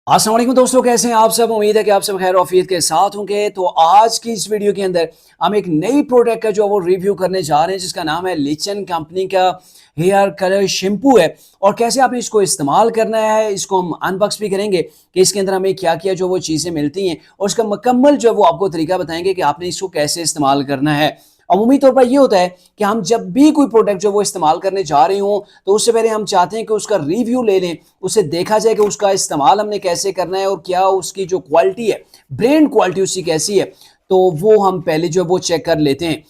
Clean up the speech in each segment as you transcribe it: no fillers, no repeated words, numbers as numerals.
अस्सलाम वालेकुम दोस्तों, कैसे हैं आप सब। उम्मीद है कि आप सब खैर ऑफियत के साथ होंगे। तो आज की इस वीडियो के अंदर हम एक नई प्रोडक्ट का जो वो रिव्यू करने जा रहे हैं, जिसका नाम है लिचन कंपनी का हेयर कलर शैम्पू है। और कैसे आपने इसको इस्तेमाल करना है, इसको हम अनबॉक्स भी करेंगे कि इसके अंदर हमें क्या क्या जो वो चीज़ें मिलती हैं और उसका मुकम्मल जो वो आपको तरीका बताएंगे कि आपने इसको कैसे इस्तेमाल करना है। अमूमी तौर पर ये होता है कि हम जब भी कोई प्रोडक्ट जो वो इस्तेमाल करने जा रहे हों, तो उससे पहले हम चाहते हैं कि उसका रिव्यू ले लें, उसे देखा जाए कि उसका इस्तेमाल हमने कैसे करना है और क्या उसकी जो क्वालिटी है, ब्रांड क्वालिटी उसकी कैसी है, तो वो हम पहले जो वो चेक कर लेते हैं।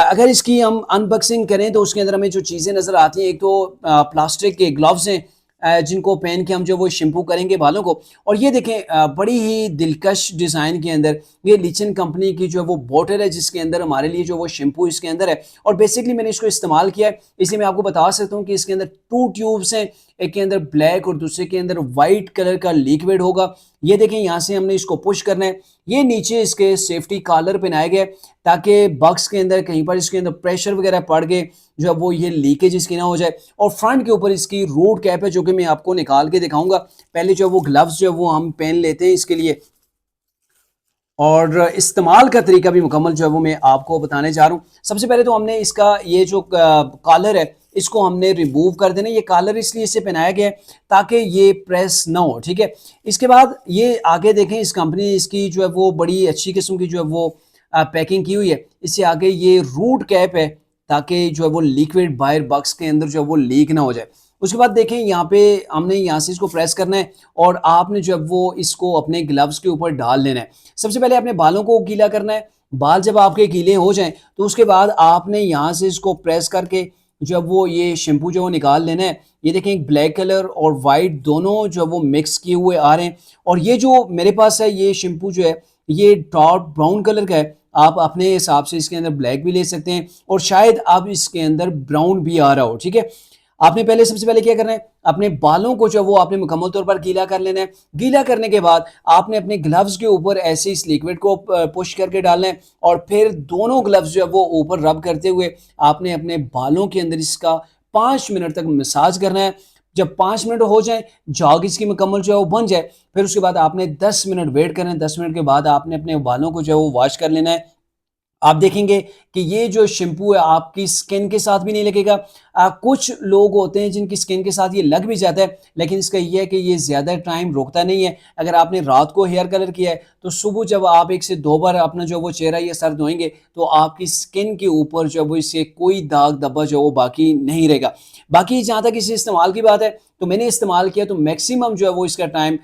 अगर इसकी हम अनबॉक्सिंग करें तो उसके अंदर हमें जो चीज़ें नज़र आती हैं, एक तो प्लास्टिक के ग्लव्स हैं जिनको पहन के हम जो वो शैम्पू करेंगे बालों को। और ये देखें, बड़ी ही दिलकश डिज़ाइन के अंदर ये लिचन कंपनी की जो वो बॉटल है, जिसके अंदर हमारे लिए जो वो शैम्पू इसके अंदर है। और बेसिकली मैंने इसको इस्तेमाल किया है, इसलिए मैं आपको बता सकता हूँ कि इसके अंदर 2 ट्यूब्स हैं, एक के अंदर ब्लैक और दूसरे के अंदर वाइट कलर का लिक्विड होगा। ये देखें, यहाँ से हमने इसको पुश करना है। ये नीचे इसके सेफ्टी कॉलर पहनाए गए ताकि बॉक्स के अंदर कहीं पर इसके अंदर प्रेशर वगैरह पड़ गए जो वो ये लीकेज इसकी ना हो जाए। और फ्रंट के ऊपर इसकी रूट कैप है, जो कि मैं आपको निकाल के दिखाऊंगा। पहले जो वो ग्लव्स जो वो हम पहन लेते हैं इसके लिए, और इस्तेमाल का तरीका भी मुकम्मल जो है वो मैं आपको बताने जा रहा हूँ। सबसे पहले तो हमने इसका ये जो कॉलर है, इसको हमने रिमूव कर देना। ये कॉलर इसलिए इसे पहनाया गया है ताकि ये प्रेस ना हो, ठीक है। इसके बाद ये आगे देखें, इस कंपनी ने इसकी जो है वो बड़ी अच्छी किस्म की जो है वो पैकिंग की हुई है। इससे आगे ये रूट कैप है ताकि जो है वो लिक्विड बाहर बॉक्स के अंदर जो है वो लीक ना हो जाए। उसके बाद देखें, यहाँ पे हमने यहाँ से इसको प्रेस करना है और आपने जो है वो इसको अपने ग्लव्स के ऊपर डाल लेना है। सबसे पहले अपने बालों को गीला करना है। बाल जब आपके गीले हो जाएं तो उसके बाद आपने यहाँ से इसको प्रेस करके जब वो ये शैम्पू जो वो निकाल लेना है। ये देखें, एक ब्लैक कलर और वाइट दोनों जो वो मिक्स किए हुए आ रहे हैं। और ये जो मेरे पास है, ये शैम्पू जो है ये डार्क ब्राउन कलर का है। आप अपने हिसाब से इसके अंदर ब्लैक भी ले सकते हैं और शायद अब इसके अंदर ब्राउन भी आ रहा हो, ठीक है। आपने पहले सबसे पहले क्या करना है, अपने बालों को जो वो आपने मुकम्मल तौर पर गीला कर लेना है। गीला करने के बाद आपने अपने ग्लव्स के ऊपर ऐसे इस लिक्विड को पुश करके डालना है और फिर दोनों ग्लव्स जो है वो ऊपर रब करते हुए आपने अपने बालों के अंदर इसका 5 मिनट तक मसाज करना है। जब 5 मिनट हो जाए, जॉग इसकी मुकम्मल जो है वो बन जाए, फिर उसके बाद आपने 10 मिनट वेट करना है। 10 मिनट के बाद आपने अपने बालों को जो है वो वॉश कर लेना है। आप देखेंगे कि ये जो शैम्पू है आपकी स्किन के साथ भी नहीं लगेगा। कुछ लोग होते हैं जिनकी स्किन के साथ ये लग भी जाता है, लेकिन इसका ये है कि ये ज़्यादा टाइम रुकता नहीं है। अगर आपने रात को हेयर कलर किया है तो सुबह जब आप 1 से 2 बार अपना जो वो चेहरा या सर धोएंगे तो आपकी स्किन के ऊपर जो वो इससे कोई दाग धब्बा जो वो बाकी नहीं रहेगा। बाकी जहाँ तक इसे इस्तेमाल की बात है, तो मैंने इस्तेमाल किया तो मैक्सिमम जो है वो इसका टाइम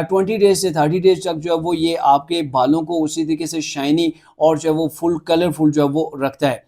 20 डेज से 30 डेज तक जो है वो ये आपके बालों को उसी तरीके से शाइनी और जो है वो फुल कलरफुल जो है वो रखता है।